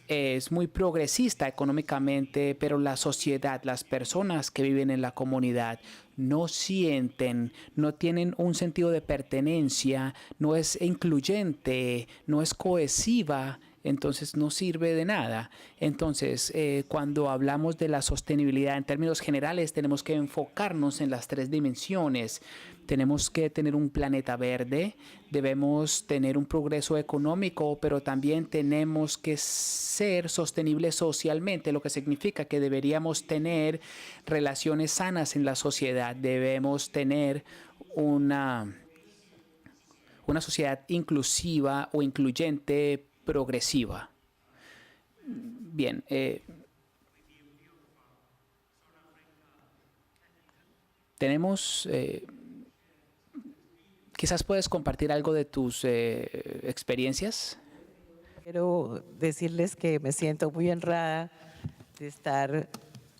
es muy progresista económicamente, pero la sociedad, las personas que viven en la comunidad no sienten, no tienen un sentido de pertenencia, no es incluyente, no es cohesiva, entonces no sirve de nada. Entonces, cuando hablamos de la sostenibilidad en términos generales, tenemos que enfocarnos en las 3 dimensiones. Tenemos que tener un planeta verde, debemos tener un progreso económico, pero también tenemos que ser sostenibles socialmente, lo que significa que deberíamos tener relaciones sanas en la sociedad, debemos tener una sociedad inclusiva o incluyente, progresiva. Bien, tenemos, quizás puedes compartir algo de tus experiencias. Quiero decirles que me siento muy honrada de estar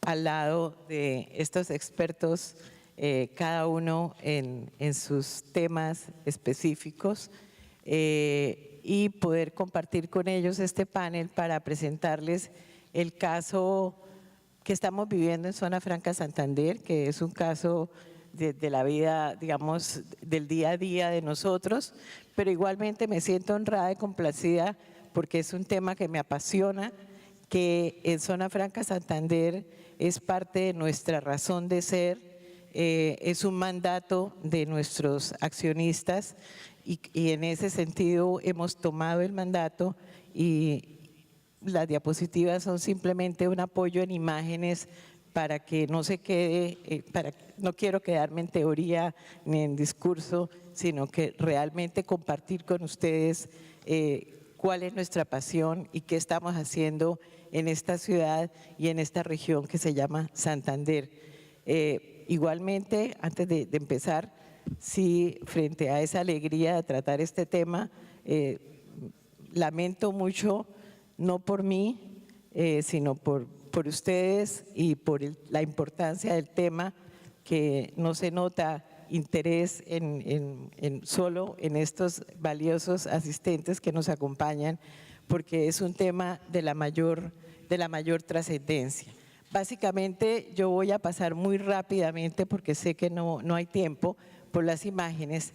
al lado de estos expertos, cada uno en sus temas específicos, y poder compartir con ellos este panel para presentarles el caso que estamos viviendo en Zona Franca Santander, que es un caso de la vida, digamos, del día a día de nosotros, pero igualmente me siento honrada y complacida porque es un tema que me apasiona, que en Zona Franca Santander es parte de nuestra razón de ser, es un mandato de nuestros accionistas y en ese sentido hemos tomado el mandato y las diapositivas son simplemente un apoyo en imágenes para que no se quede, no quiero quedarme en teoría ni en discurso, sino que realmente compartir con ustedes cuál es nuestra pasión y qué estamos haciendo en esta ciudad y en esta región que se llama Santander. Igualmente, antes de empezar, sí, frente a esa alegría de tratar este tema, lamento mucho, no por mí, sino por ustedes y por la importancia del tema, que no se nota interés solo en estos valiosos asistentes que nos acompañan, porque es un tema de la mayor trascendencia. Básicamente yo voy a pasar muy rápidamente porque sé que no hay tiempo por las imágenes,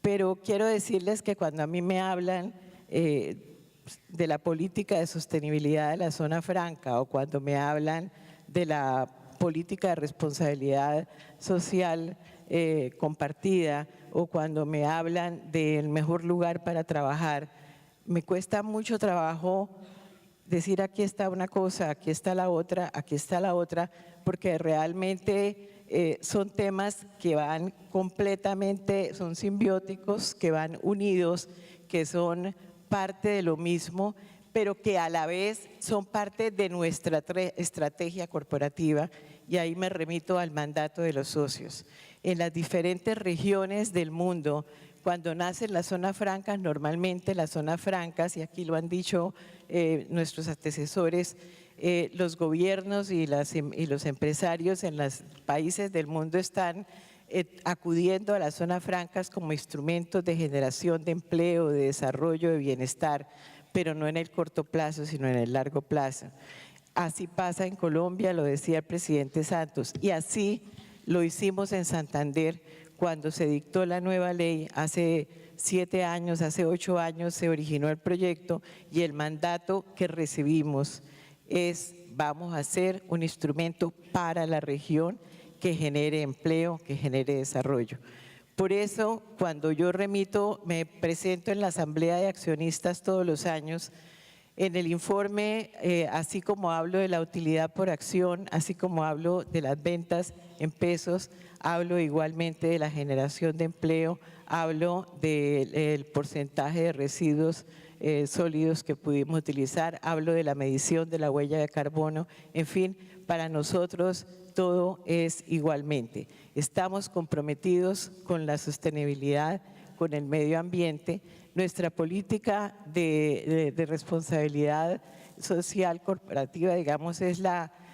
pero quiero decirles que cuando a mí me hablan de la política de sostenibilidad de la zona franca o cuando me hablan de la política de responsabilidad social compartida o cuando me hablan del mejor lugar para trabajar, me cuesta mucho trabajo decir aquí está una cosa, aquí está la otra, porque realmente son temas que van completamente, son simbióticos, que van unidos, que son parte de lo mismo, pero que a la vez son parte de nuestra estrategia corporativa, y ahí me remito al mandato de los socios. En las diferentes regiones del mundo, cuando nacen las zonas francas, normalmente las zonas francas, y aquí lo han dicho nuestros antecesores, los gobiernos y los empresarios en los países del mundo están acudiendo a las zonas francas como instrumentos de generación de empleo, de desarrollo, de bienestar, pero no en el corto plazo, sino en el largo plazo. Así pasa en Colombia, lo decía el presidente Santos, y así lo hicimos en Santander cuando se dictó la nueva ley hace 7 años, hace 8 años se originó el proyecto y el mandato que recibimos es: vamos a hacer un instrumento para la región que genere empleo, que genere desarrollo. Por eso, cuando yo me presento en la Asamblea de Accionistas todos los años, en el informe, así como hablo de la utilidad por acción, así como hablo de las ventas en pesos, hablo igualmente de la generación de empleo, hablo del porcentaje de residuos sólidos que pudimos utilizar, hablo de la medición de la huella de carbono, en fin, para nosotros todo es igualmente. Estamos comprometidos con la sostenibilidad, con el medio ambiente. Nuestra política de responsabilidad social corporativa, digamos, es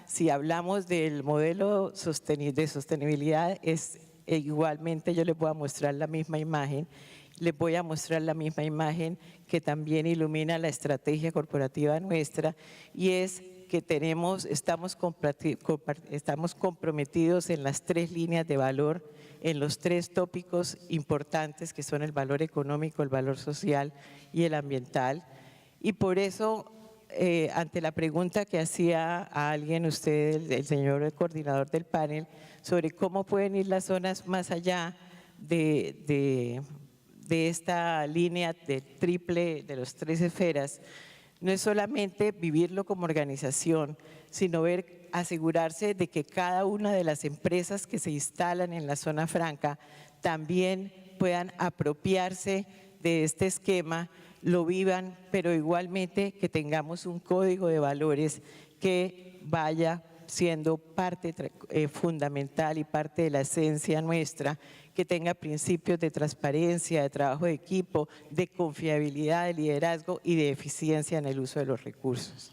si hablamos del modelo de sostenibilidad, es igualmente, yo les voy a mostrar la misma imagen, que también ilumina la estrategia corporativa nuestra, y es que estamos comprometidos en las 3 líneas de valor, en los 3 tópicos importantes que son el valor económico, el valor social y el ambiental. Y por eso, ante la pregunta que hacía a alguien usted, el señor coordinador del panel, sobre cómo pueden ir las zonas más allá de esta línea de triple, de los 3 esferas, no es solamente vivirlo como organización, sino asegurarse de que cada una de las empresas que se instalan en la zona franca también puedan apropiarse de este esquema, lo vivan, pero igualmente que tengamos un código de valores que vaya siendo parte fundamental y parte de la esencia nuestra, que tenga principios de transparencia, de trabajo de equipo, de confiabilidad, de liderazgo y de eficiencia en el uso de los recursos.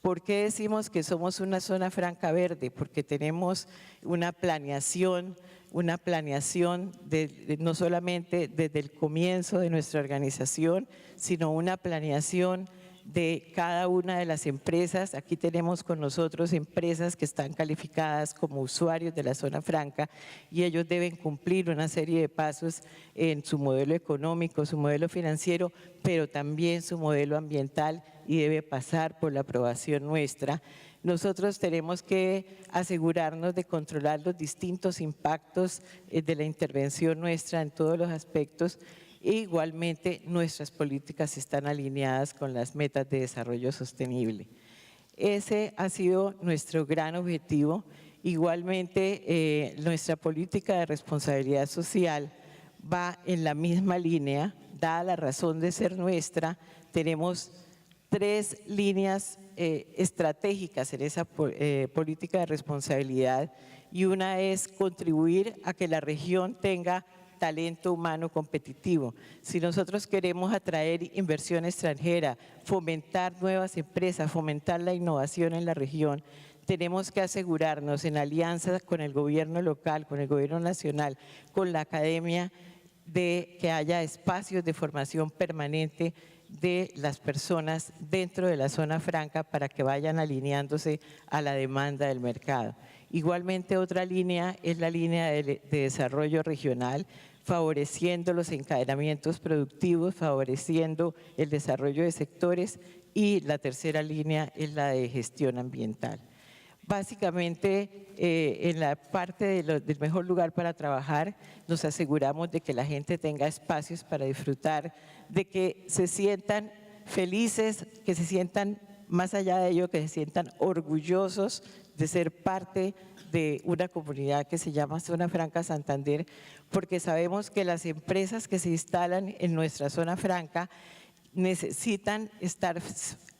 ¿Por qué decimos que somos una zona franca verde? Porque tenemos una planeación no solamente desde el comienzo de nuestra organización, sino una planeación de cada una de las empresas. Aquí tenemos con nosotros empresas que están calificadas como usuarios de la zona franca y ellos deben cumplir una serie de pasos en su modelo económico, su modelo financiero, pero también su modelo ambiental, y debe pasar por la aprobación nuestra. Nosotros tenemos que asegurarnos de controlar los distintos impactos de la intervención nuestra en todos los aspectos. E igualmente nuestras políticas están alineadas con las metas de desarrollo sostenible. Ese ha sido nuestro gran objetivo. Igualmente nuestra política de responsabilidad social va en la misma línea, dada la razón de ser nuestra. Tenemos 3 líneas estratégicas en esa política de responsabilidad, y una es contribuir a que la región tenga talento humano competitivo. Si nosotros queremos atraer inversión extranjera, fomentar nuevas empresas, fomentar la innovación en la región, tenemos que asegurarnos en alianza con el gobierno local, con el gobierno nacional, con la academia, de que haya espacios de formación permanente de las personas dentro de la zona franca para que vayan alineándose a la demanda del mercado. Igualmente, otra línea es la línea de desarrollo regional, favoreciendo los encadenamientos productivos, favoreciendo el desarrollo de sectores, y la tercera línea es la de gestión ambiental. Básicamente, en la parte del mejor lugar para trabajar, nos aseguramos de que la gente tenga espacios para disfrutar, de que se sientan felices, que se sientan, más allá de ello, que se sientan orgullosos de ser parte de una comunidad que se llama Zona Franca Santander, porque sabemos que las empresas que se instalan en nuestra zona franca necesitan estar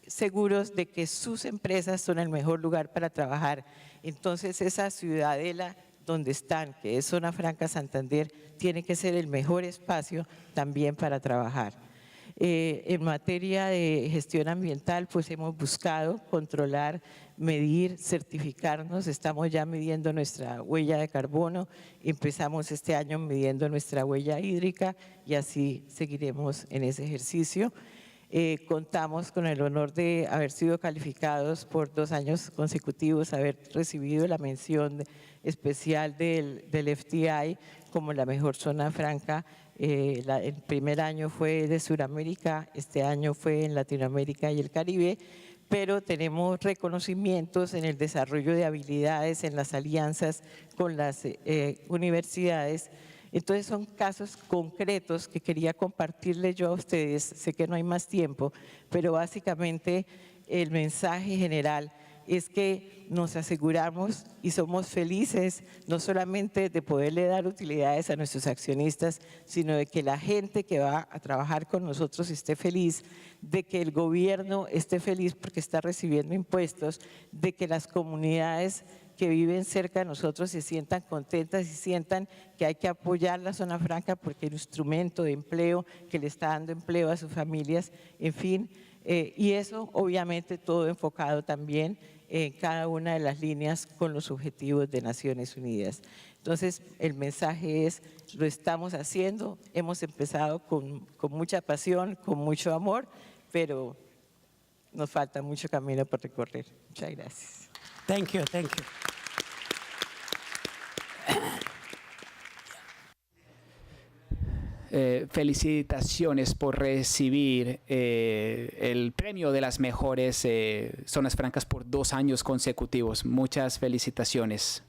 seguros de que sus empresas son el mejor lugar para trabajar. Entonces, esa ciudadela donde están, que es Zona Franca Santander, tiene que ser el mejor espacio también para trabajar. En materia de gestión ambiental, pues hemos buscado controlar, medir, certificarnos. Estamos ya midiendo nuestra huella de carbono, empezamos este año midiendo nuestra huella hídrica y así seguiremos en ese ejercicio. Contamos con el honor de haber sido calificados por 2 años consecutivos, haber recibido la mención especial del FTI como la mejor zona franca. El primer año fue de Sudamérica, este año fue en Latinoamérica y el Caribe, pero tenemos reconocimientos en el desarrollo de habilidades, en las alianzas con las universidades. Entonces, son casos concretos que quería compartirles yo a ustedes. Sé que no hay más tiempo, pero básicamente el mensaje general es que nos aseguramos y somos felices no solamente de poderle dar utilidades a nuestros accionistas, sino de que la gente que va a trabajar con nosotros esté feliz, de que el gobierno esté feliz porque está recibiendo impuestos, de que las comunidades que viven cerca de nosotros se sientan contentas y sientan que hay que apoyar la zona franca porque es un instrumento de empleo que le está dando empleo a sus familias, en fin, y eso obviamente todo enfocado también en cada una de las líneas con los objetivos de Naciones Unidas. Entonces, el mensaje es, lo estamos haciendo, hemos empezado con mucha pasión, con mucho amor, pero nos falta mucho camino por recorrer. Muchas gracias. Thank you, thank you. Felicitaciones por recibir el premio de las mejores zonas francas por 2 años consecutivos. Muchas felicitaciones.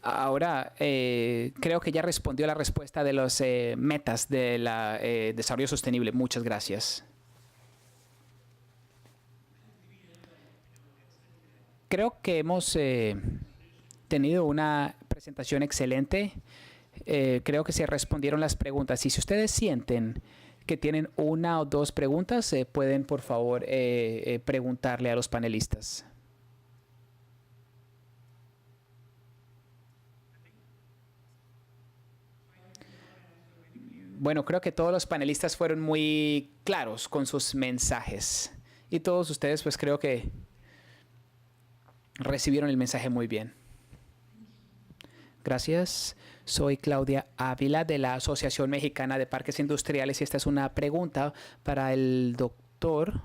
Ahora, creo que ya respondió la respuesta de las metas del desarrollo sostenible. Muchas gracias. Creo que hemos tenido una presentación excelente. Creo que se respondieron las preguntas. Y si ustedes sienten que tienen 1 o 2 preguntas, pueden, por favor, preguntarle a los panelistas. Bueno, creo que todos los panelistas fueron muy claros con sus mensajes. Y todos ustedes, pues creo que recibieron el mensaje muy bien. Gracias. Soy Claudia Ávila de la Asociación Mexicana de Parques Industriales y esta es una pregunta para el doctor.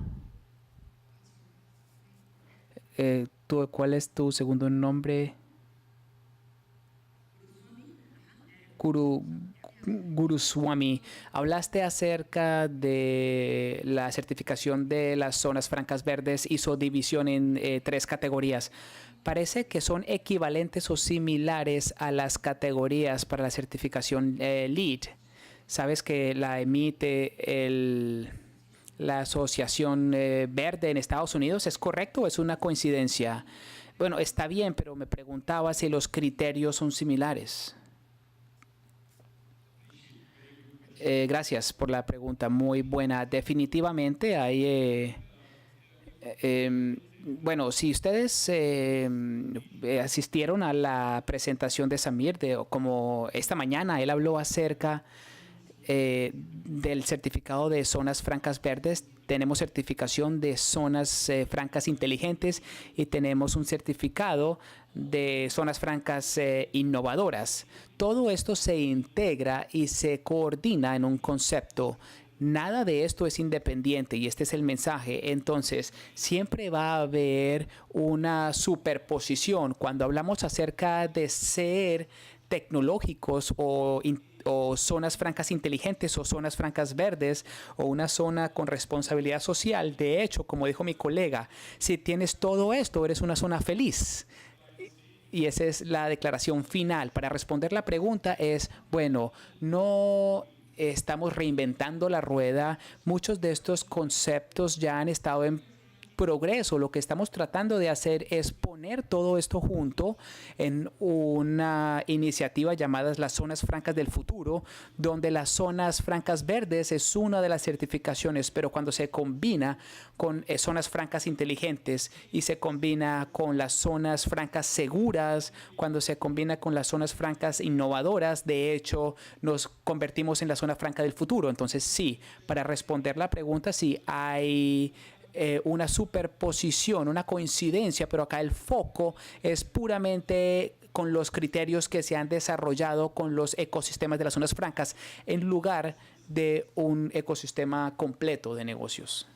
¿Cuál es tu segundo nombre? Guruswamy, hablaste acerca de la certificación de las zonas francas verdes, hizo división en 3 categorías. Parece que son equivalentes o similares a las categorías para la certificación LEED. Sabes que la emite la Asociación Verde en Estados Unidos, ¿es correcto o es una coincidencia? Bueno, está bien, pero me preguntaba si los criterios son similares. Gracias por la pregunta, muy buena. Definitivamente hay, bueno, si ustedes asistieron a la presentación de Samir, como esta mañana él habló acerca del certificado de zonas francas verdes. Tenemos certificación de zonas francas inteligentes y tenemos un certificado de zonas francas innovadoras. Todo esto se integra y se coordina en un concepto. Nada de esto es independiente y este es el mensaje. Entonces, siempre va a haber una superposición. Cuando hablamos acerca de ser tecnológicos o zonas francas inteligentes o zonas francas verdes o una zona con responsabilidad social, de hecho, como dijo mi colega, si tienes todo esto, eres una zona feliz. Y esa es la declaración final. Para responder la pregunta es, bueno, no estamos reinventando la rueda. Muchos de estos conceptos ya han estado en progreso. Lo que estamos tratando de hacer es poner todo esto junto en una iniciativa llamada las zonas francas del futuro, donde las zonas francas verdes es una de las certificaciones, pero cuando se combina con zonas francas inteligentes y se combina con las zonas francas seguras, cuando se combina con las zonas francas innovadoras, de hecho nos convertimos en la zona franca del futuro. Entonces sí, para responder la pregunta, sí hay una superposición, una coincidencia, pero acá el foco es puramente con los criterios que se han desarrollado con los ecosistemas de las zonas francas en lugar de un ecosistema completo de negocios.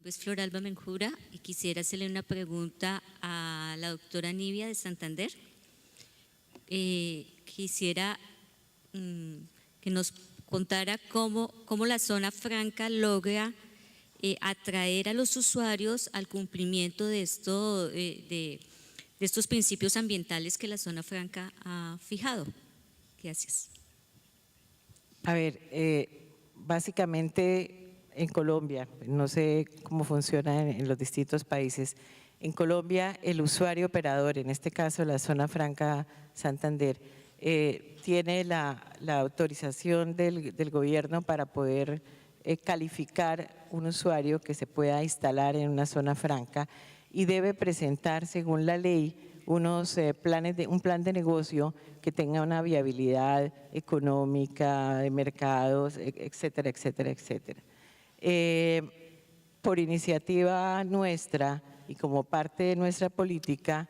Pues Floralba Menjura, y quisiera hacerle una pregunta a la doctora Nivia de Santander. Quisiera que nos contara cómo la zona franca logra atraer a los usuarios al cumplimiento de estos principios ambientales que la zona franca ha fijado. Gracias. A ver, básicamente en Colombia, no sé cómo funciona en los distintos países, en Colombia el usuario operador, en este caso la zona franca Santander, tiene la autorización del gobierno para poder calificar un usuario que se pueda instalar en una zona franca y debe presentar, según la ley, un plan de negocio que tenga una viabilidad económica, de mercados, etcétera, etcétera, etcétera. Por iniciativa nuestra y como parte de nuestra política,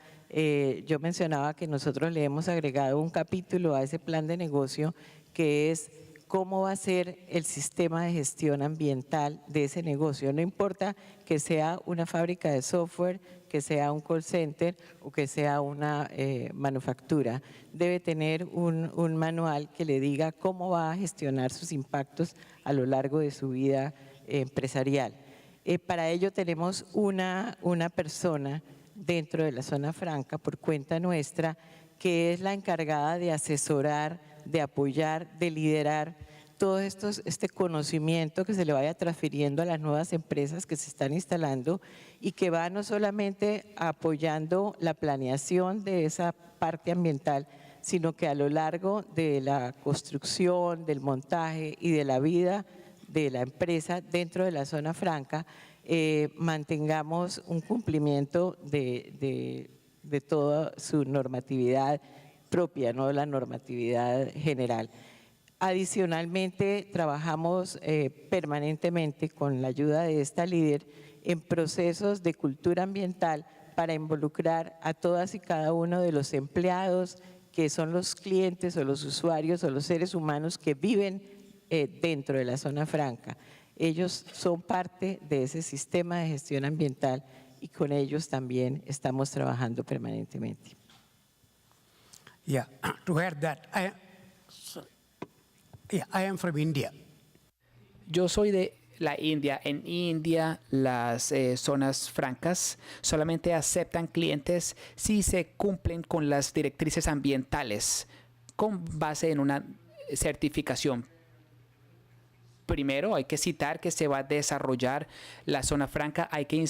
yo mencionaba que nosotros le hemos agregado un capítulo a ese plan de negocio que es cómo va a ser el sistema de gestión ambiental de ese negocio. No importa que sea una fábrica de software, que sea un call center o que sea una manufactura. Debe tener un manual que le diga cómo va a gestionar sus impactos a lo largo de su vida empresarial. Para ello tenemos una persona dentro de la zona franca por cuenta nuestra que es la encargada de asesorar, de apoyar, de liderar todo este conocimiento que se le vaya transfiriendo a las nuevas empresas que se están instalando y que va no solamente apoyando la planeación de esa parte ambiental, sino que a lo largo de la construcción, del montaje y de la vida de la empresa dentro de la zona franca, mantengamos un cumplimiento de toda su normatividad propia, no la normatividad general. Adicionalmente, trabajamos permanentemente con la ayuda de esta líder en procesos de cultura ambiental para involucrar a todas y cada uno de los empleados que son los clientes o los usuarios o los seres humanos que viven dentro de la zona franca. Ellos son parte de ese sistema de gestión ambiental y con ellos también estamos trabajando permanentemente. Yeah, to add that, I am from India. Yo soy de la India. En India, las zonas francas solamente aceptan clientes si se cumplen con las directrices ambientales con base en una certificación. Primero, hay que citar que se va a desarrollar la zona franca, hay que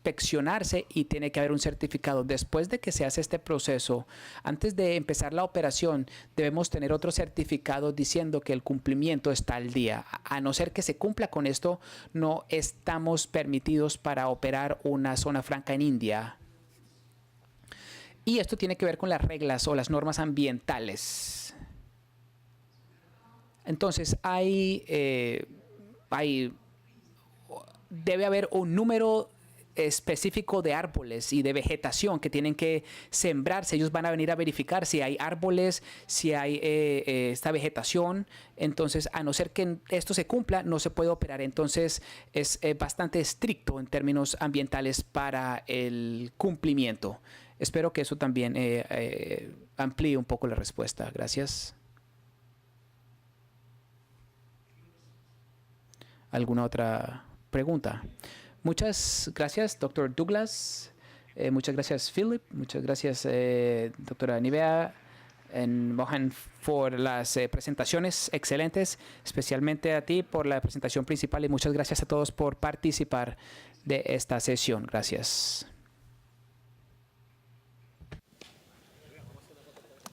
inspeccionarse y tiene que haber un certificado. Después de que se hace este proceso, antes de empezar la operación, debemos tener otro certificado diciendo que el cumplimiento está al día. A no ser que se cumpla con esto, no estamos permitidos para operar una zona franca en India. Y esto tiene que ver con las reglas o las normas ambientales. Entonces, debe haber un número específico de árboles y de vegetación que tienen que sembrarse. Ellos van a venir a verificar si hay árboles, si hay esta vegetación. Entonces, a no ser que esto se cumpla, no se puede operar. Entonces, es bastante estricto en términos ambientales para el cumplimiento. Espero que eso también amplíe un poco la respuesta. Gracias. ¿Alguna otra pregunta? Muchas gracias, Dr. Douglas. Muchas gracias, Philip. Muchas gracias, doctora Nivea y Mohan, por las presentaciones excelentes, especialmente a ti por la presentación principal, y muchas gracias a todos por participar de esta sesión. Gracias.